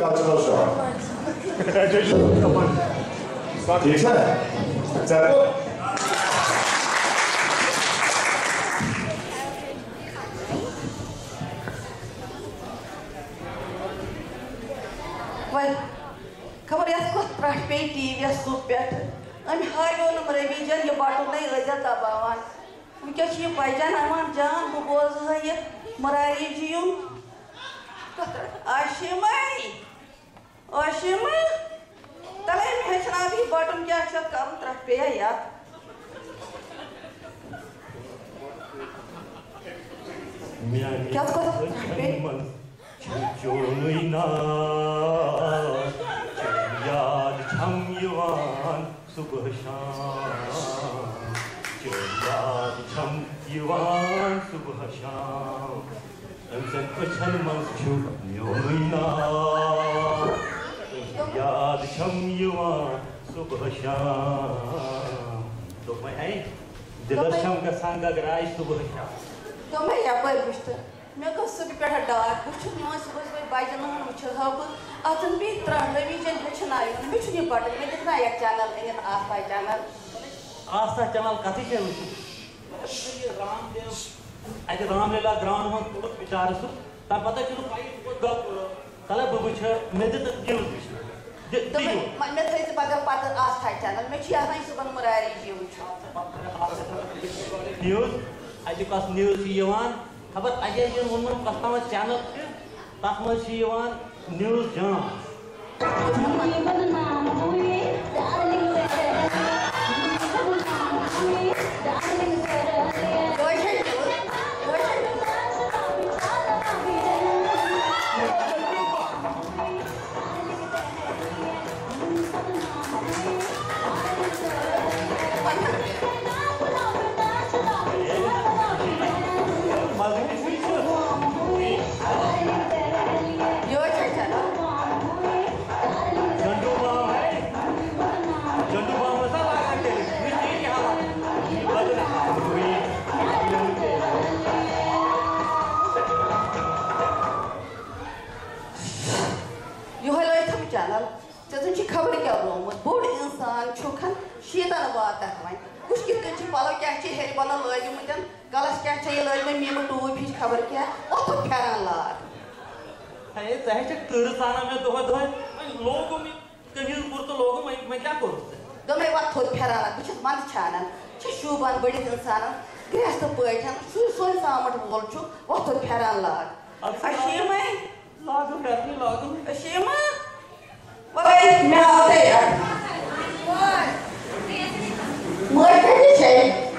cultural shock. ठीक है? चलो. Well, खबर यार को ट्रैश पे टीवी या सूप पे हम हाय वो नंबर विजन ये बाटो नहीं लजा तबावान हम क्या चीज़ पाइजान हमार जान वो बोझ है ये मरारी जीवन आशिमा तले में शराबी बाटो क्या अक्षर काम ट्रैश पे है यार क्या तो Joina Yad Cham Yuan Subhasham Yad Cham Yuan Subhasham and then Pachan Manchu Joina Yad Cham Yuan Subhasham Look my eye Dilasham Kasanga Grai Subhasham तो मैं यहाँ पर बिस्तर मैं को सुबह पे डाक कुछ नहीं सुबह सुबह बाइजन में मुझे हब आतन भी त्राण विजन हेचनाई मैं चुनी पार्ट में कितना एक चैनल है आस्था चैनल कथी के रामलीला ग्राउंड में विचार सु ता पता चलो तले बबुछ मेद तक न्यूज तो मैं थे बगर पात आस्था चैनल में छी आसा सुबह मुरारी जी न्यूज आज कस न्यूज यवान खबर अजय जी वोन कस्टमर चैनल तथ मज न्यूज जान खबर क्या रोमुत बोड़ इंसान छुखन शीतन बात वन कुछ कित पलो क्या हेर बल लगिमुत गलस क्या लग मीम टूप हिच खबर क्या ओत फेरन लाग तर साना में दह दह लोगों में कहीं पुर तो लोगों में मैं क्या करूँ दोनों बात थोड़ फेरन लाग बस मन छानन शूबान बड़े इंसान गृहस्थ पे सोन सामट वोल ओत फेरन लाग Ashima Wait, now there. What? What did you say?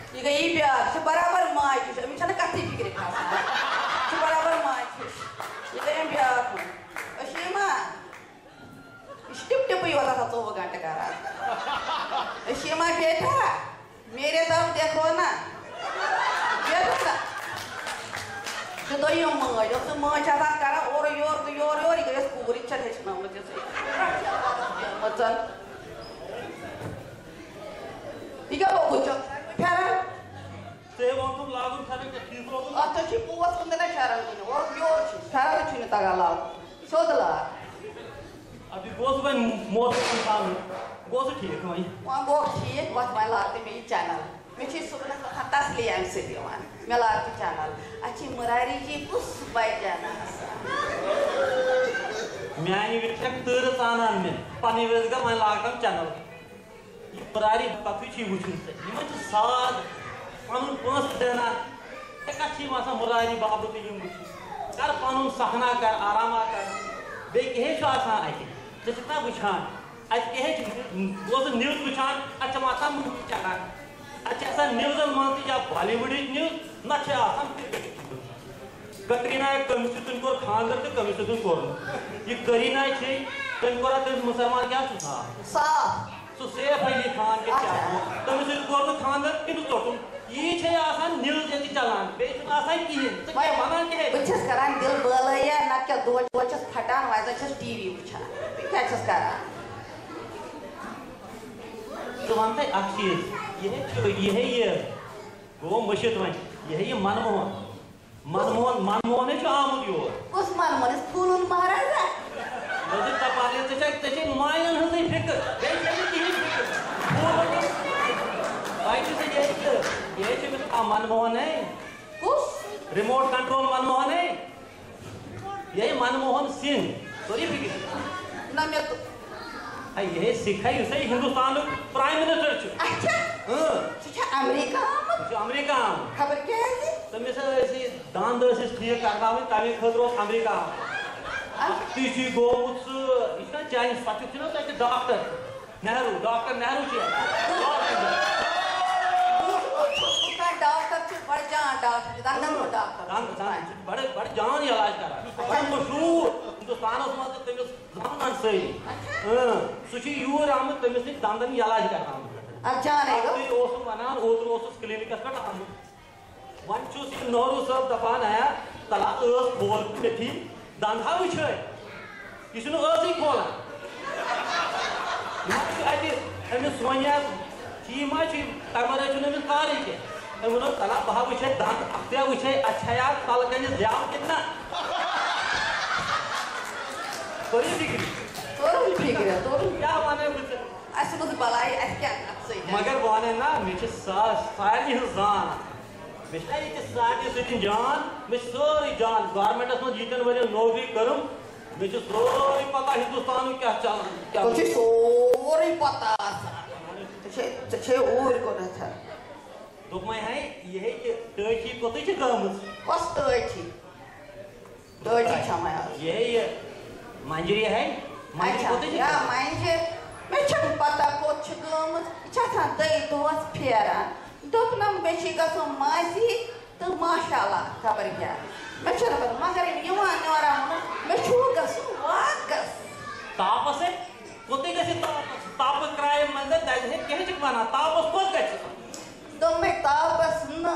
You can eat your barabar mic. I'm trying to cut it. You barabar mic. You can be a Ashima. Step to you at over Gantagara. Ashima Beta. Made it up there corner. तो यो मंगा जो तो मंगा चाहता करा और your इधर पूरी चले चना मुझे से मतलब इका वो कुछ फेरा से वो तुम लागू थाने के ठीक लोग अच्छा ची पुआस कुंदे ना फेरा कुछ और योर फेरा तो चुने तगा लाओ सोदला अभी गोस बन मोट इंसान गोस ठीक है भाई वहाँ गोस ठीक वाट मैं लाते मेरी चैनल मैं चीज़ सुबह हताश लिया हम से दिवान मैं लाती चैनल अच्छी मुरारी जी पुस बाई चैनल मैं ये विचार तर सानान में पानी वेज़ का मैं लागता चैनल ये मुरारी काफी चीज़ बुझूं से ये मुझे साद पानुन पांच देना एक अच्छी मासा मुरारी बाबू की यूं बुझूं कर पानुन सहना कर आराम कर बेके है शो आसान आये जितना बुझान आज के है वो तो न्यूज़ बुझान अच्छा मासा मुझे चला अच्छा ऐसा न्यूज़ मानती या बॉलीवुड न्यूज़ ना अच्छा आसान कटरीना एक कमिश्नर को खानदार के कमिश्नर को ये करीना है तन को रात मुसलमान क्या सुना सो सेफ है ये खान के क्या कमिश्नर को खानदार किनु तोटुम ये छे आसान न्यूज़ जैसी चलान बेच आसान की है तो क्या माना के है बच्चे करान दिल बला या ना क्या दो बच्चे फटान वाइज़ अच्छा टीवी उठा क्या चीज़ करा तो मानते अक्षीज ये है वो मशीद वहीं ये है ये मनमोहन मनमोहन आमुद योर कुछ मनमोहन फूलन महाराजा मुझे तपाले ते मायन हंस फिक्र बेचने की फिक्र बाइक से ये मनमोहन है कुछ रिमोट कंट्रोल मनमोहन है यही मनमोहन सिंह सॉरी फिक्र ना मैं तो ये सिख है उसे हिंदुस्तान प्राइम मिनिस्टर अच्छा अमेरिका अमेरिका खबर क्या है तमिस दांद ठीक करना तमें खतर अमेरिका ती गोमुत चाहे पे डॉक्टर नेहरू बड़े जान इलाज कर मशहूर हिंदुस्तान मज तमिस जान सही सह यूर आमुत तमिस नश दंदन इलाज कर वन ओतर क्लिनिकस पे आमुत वन नहरू सब दपान आया तला खोल पे दंदा वो खोलान अमिस वन मा तमर अमिस कारी कह वो तला बह वो दंद अत वो अच्छा तल कन ज्यादा कि क्या वन मगर वन ना मे सारे जान मे सारे सती जान मे सारी जान गवर्नमेंटस मज यन वन नौकरी कर्म मे सोरी पता हिंदुस्तान क्या चलान सोरी पता दोपम है ये टची कोत गम कस टची ये मंजरी है मंजर मे पता कोत गम दई दोस फेरान दोपनम मे मासी तो माशाल्लाह खबर क्या मे मगर मे वाकस तापस है कोत ताप क्राय मज क्या वन तापस कोत ग दोमे तापस न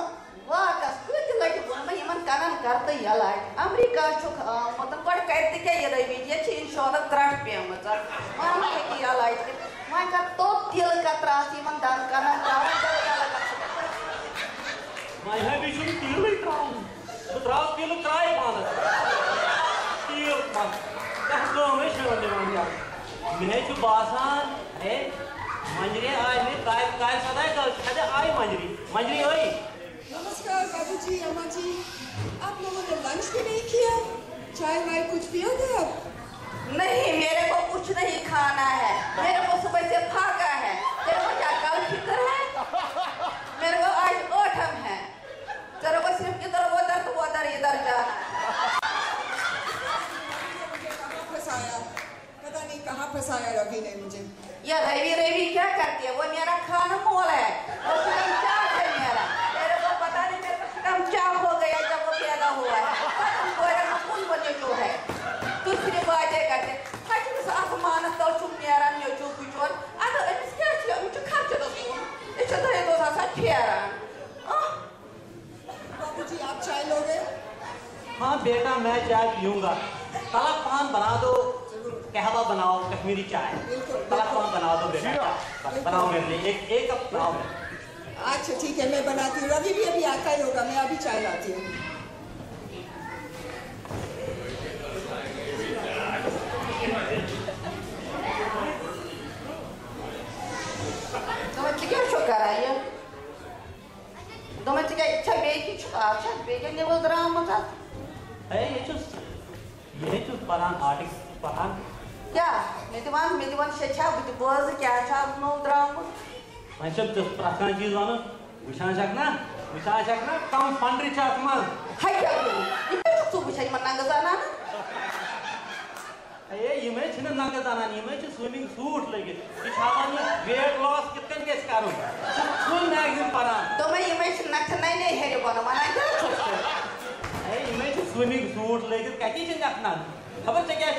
वाकस कत लट वन कनान कर तो इलाज अमेरिका आमुत गो कर क्या ये रवि ये इंश्योरेंस त्रट पेम वन हे इलाज वन कर तो तिल कतरास दंद कनान तिल त्रा तिल क्राय पानस तिल मे बासान है मंजरी आय में काय सदाई आई मंजरी आई। नमस्कार बाबूजी अम्मा जी, आप लोगों ने लंच भी नहीं किया? चाय वाय कुछ पियोगे आप? नहीं, मेरे को कुछ नहीं खाना है। मेरे को सुबह से भागा है। तेरे को क्या कल फिक्र है? मेरे को आज ओठम है। तेरे को सिर्फ इधर इधर जाना है। पता नहीं कहाँ फंसाया रवि ने मुझे। ये रवि क्या करती है? वो मेरा खाना मोल है। वो शिकम चाक है मेरा। मेरे को पता नहीं मेरे को शिकम चाक हो गया जब वो पैदा हुआ है। बने जो है दूसरी बातें करते हटिस आसमान तल मेरा नोचू बिचोर अगर अमिस क्या खर्च फेरान। बाबूजी आप चाय लोगे? हाँ बेटा मैं चाय पीऊंगा। तलक पान बना दो, कहवा बनाओ, कश्मीरी चाय। तलक पान बना दो बेटा, बनाओ मेरे लिए एक कप बनाओ। अच्छा ठीक है मैं बनाती हूँ। रवि भी अभी आता ही होगा, मैं अभी चाय लाती हूँ। पढ़ान आर्टिक्स पढ़ान क्या मेदिवान शेछा बोज क्या नो द्रामुत वह प्रथम चीज वन वुचान कम फंड्री मज है क्या तू वुचान नंग जानान नंग जानान स्विमिंग सूट लगित वेट लॉस कितन गस करुन फुल मैगजीन पढ़ान दोमे नथनै ने हेरे बन वनान क्या स्विमिंग सूट लगित कति नथनान खबर क्या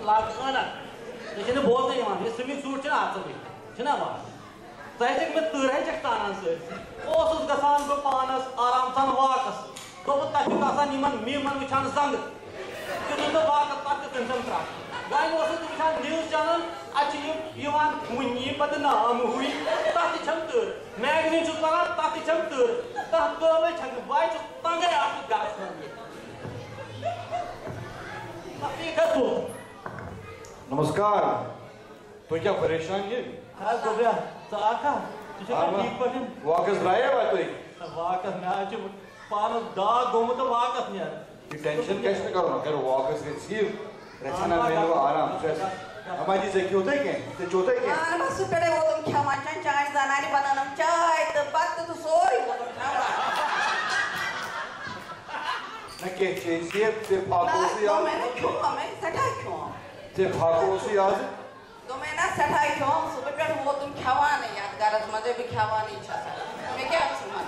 लागान बोलते स्विमिंग सूट बात तक मैं तर तानान सस गसान बह पानस आराम सान वाकस दोप तक मीमन वुचान जंग वाकस पत्त तम त्रा गाय वुचान न्यूज चैनल अ पे नाम हुई तथ तर मैगजीन पढ़ान तथ तर कहाँ काम है छक वाई तो तंगे आपको गास नहीं ठीक है तू नमस्कार तो क्या परेशान ये हाँ गोबिया तो आका तुझे क्या ठीक पड़े वाकस राया बात तो वाकस मैं आज पानो दाग गोमो तो वाकस नहीं यार ये टेंशन कैसे करो ना करो वाकस रिसीव रचना में लो आराम से हमारी से क्यों होते क्या ते चोते क्या हां बस पेड़े वो तुम क्या माचन चाय जानानी बनानम चाय तो बात तो सोरी वो तुम खावा ना के चीज़ ते फाको से यार मैंने क्यों मैं सटा क्यों ते फाको से आज तो मैं ना सटा क्यों सुबह पेड़ वो तुम खावा नहीं यार गरज मजे भी खावा नहीं चाहता मैं क्या सुना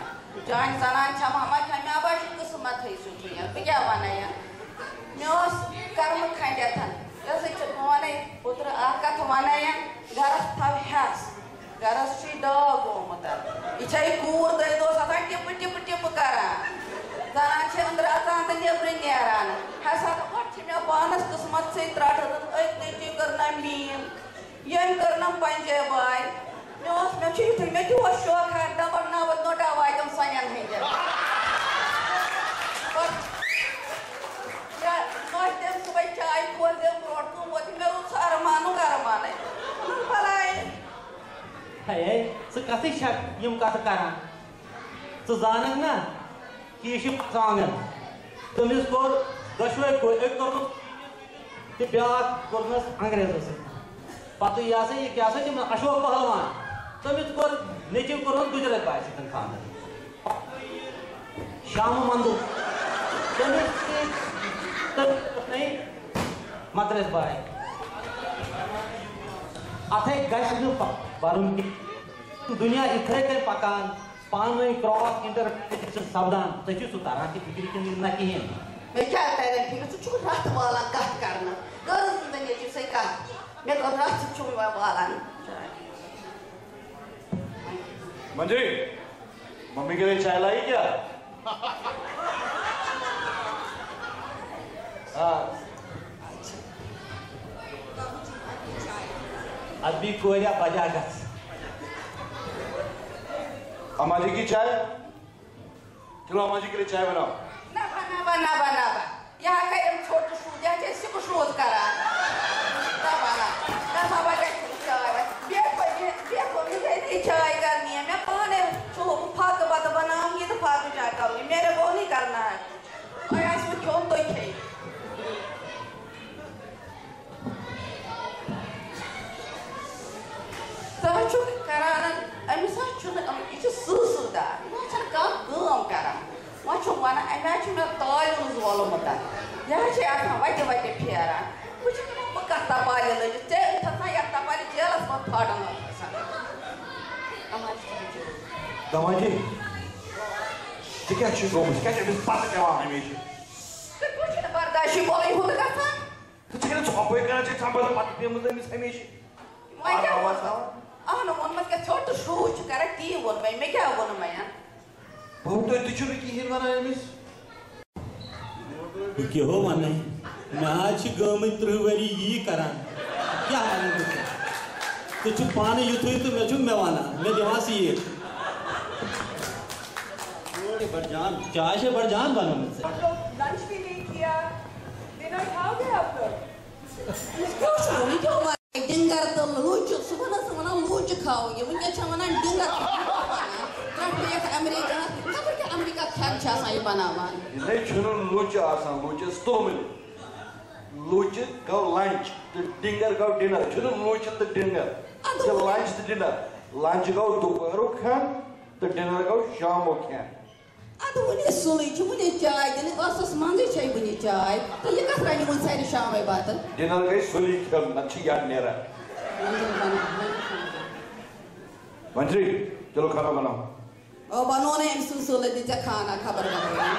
चाय जानान छमा हम क्या मैं आवाज किस्मत है सुन यार क्या माना यार मैं कर्म खाई था जैसे चटवाने पुत्र आका थवाना या गरस था हैस गरस ची डॉग मत इचाई कूर दे दो सदा टिप टिप टिप करा जाना छे अंदर आता अंदर ने ब्रिंग यारान हैसा वट में पानस किस्मत से त्राट एक ने करना मीन ये करना पंजे बाय मैं चीज थे मैं क्यों शौक है डबल ना वो नोटा वाई तुम सयन है जा देम सुबह चाय खोल देम रोट को मोती में सार मानो कर माने भलाई है सो कथि शक यम कथ करा सो जानक ना कि ये सांगन तमिस को दशवे को एक तो ते ब्याक कोरनस अंग्रेजो से पत या से ये क्या से कि अशोक पहलवान तमिस को नेचिव कोरन गुजरात बाय से खान श्याम मंदु तमिस नहीं मद्रास बाय अथे गश बारून की दुनिया इथरे के पकान पान में क्रॉस इंटरप्रिटेशन सावधान तची सुतारा की फिक्र के निर्णय की है मैं क्या तेरे फिक्र से चुप रात वाला कट करना कर दुनिया जी से का मैं कर रात चुप वाला मंजरी मम्मी के लिए चाय लाई क्या हाँ अभी कोरिया बजा गस अम्मा जी की चाय चलो अम्मा जी के लिए चाय बनाओ ना बना यहाँ का एक छोटा सूद या जैसे कुछ रोज करा ना बना ना बाबा जैसे चाय को मुझे चाय करनी है मैं पाने छो फाक बात बनाऊंगी तो फाक चाय करूंगी मेरे वो नहीं करना है और ऐसे क्यों तो ही Sahaja kerana, misal cuma itu sudah, macam kau gam kerana, macam mana, macam mana tahu usual mata. Ya saya akan wajib piara, macam mana bekas tapal lagi, cek entah yang tapal jelas mau thada nak. Damaji, jika cukup, jika habis patah jawab hamish. Kerana kita berdasar boleh hutan kan? Jika cukup, kerana jika sampai patah dia mesti hamish hamish. Macam no मन मत क्या छोटा शूच करे T बोल मैं क्या बोलूं मैं यार बहुत तो तुझे भी की हिल बना है मिस क्यों हो माने मैं आज गमित्र वरी ये करा क्या माने तो चुप पाने युद्ध तो मैं चुप मैं वाला मैं दिमाग ये थोड़ी बरजान चाय से बरजान बनो मुझसे लंच भी नहीं किया डिनर खाओगे आप लोग इसको सुनी क्यों मार डिंगर तो लूच सुबह ना लूच खाओगे मुझे चमना डिंगर ट्रम्प एक अमेरिका खबर के अमेरिका खान चासा ये बनावा नहीं चुनो लूच आसान लूच स्टोमिल लूच का लंच डिंगर का डिनर चुनो लूच तो डिनर तो लंच तो डिनर लंच का दोपहर खान तो डिनर का शाम को खान अद मुझे सुनी मुझे चाय दिन वास्तव मंदिर चाय बनी चाय तो ये कस रानी मुझे सारी शाम में बात डिनर का सुली कल नच्छी याद नेरा मंजरी चलो खाना बनाओ ओ बनोने इन सुसुले दिया खाना खबर बना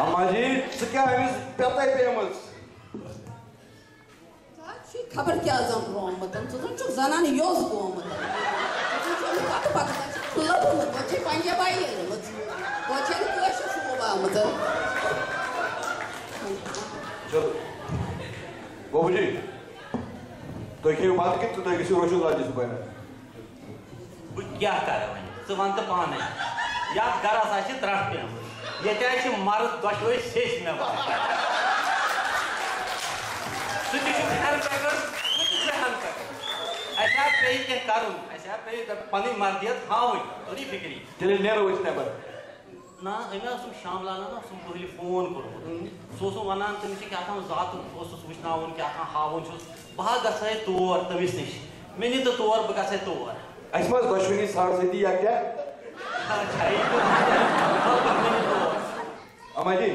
अम्मा जी क्या है इस पता ही फेमस खबर क्या जम रोम मतलब तो चुक जाना नहीं योज को मतलब तो पक लब बच्चे पंजे बाई है बच्चे ने कोशिश हुआ मतलब चलो बाबूजी तो क्या बात की तो किसी रोशन राज्य से पहले क्या कर वन षु वन तो पाने या गरस आशि त्रट पेम ये मर्द दोशवे शेष मे पे कर पे मर्दियत हावन तोरी फिक्री तेरे नेरो नेबर ना अमे शाम लाना ना पहले फोन कोर्मुत सह वनान तमिस क्या जात वुचन क्या हावन बह गए तौर तमिस नश मे नी तो तौर बह गए तौर दशवनी साड़ सती या क्या अमा जी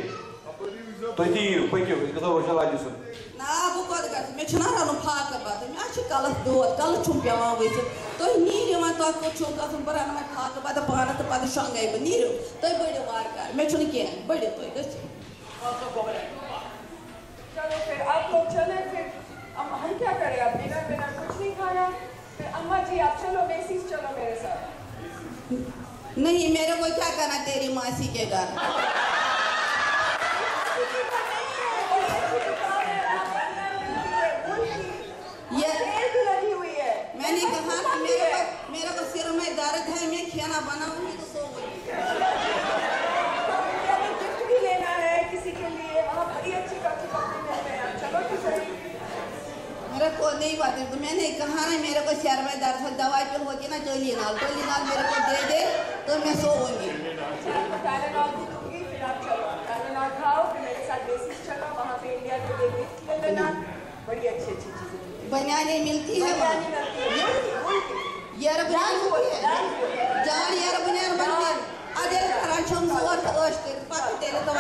तुम तीर पक्यो गो रोशन लाजि सुन ना बह कत ग मे रन फाक बत मे कलस दौद कल पेवान वजित तुम नीर तुम कत बह रन फाक बत पान तो पे शंगे बह नीर तुम बढ़ो वार मे कह बढ़ो तुम चलो फिर आप लोग चले फिर हम क्या करें अब डिनर विनर कुछ नहीं खाया फिर अम्मा जी आप चलो मेसीज चलो मेरे साथ नहीं मेरे को क्या करना तेरी मासी के घर मैंने कहा ना मेरे को सिर में दर्द है मैं खाना बनाऊंगी तो सोऊंगी गिफ्ट भी लेना है किसी के लिए वहाँ बड़ी अच्छी कपड़े मिलते हैं चलो तो सही मेरे को नहीं बात है तो मैंने कहा ना मेरे को सिर में दर्द है दवाई पिल होगी ना जोलीनाल मेरे को दे तो मैं सोऊंगी टाइलेनॉल भी दूंगी फिर आप चलो टाइलेनॉल खाओ फिर मेरे साथ बेसिस चलो वहाँ पे इंडिया के लिए गिफ्ट ले लेना बड़ी अच्छी अच्छी चीजें बनाने मिलती है यार जान यार बनियान बनती अदे कराचम जोर तो अश्क पक तेरे तो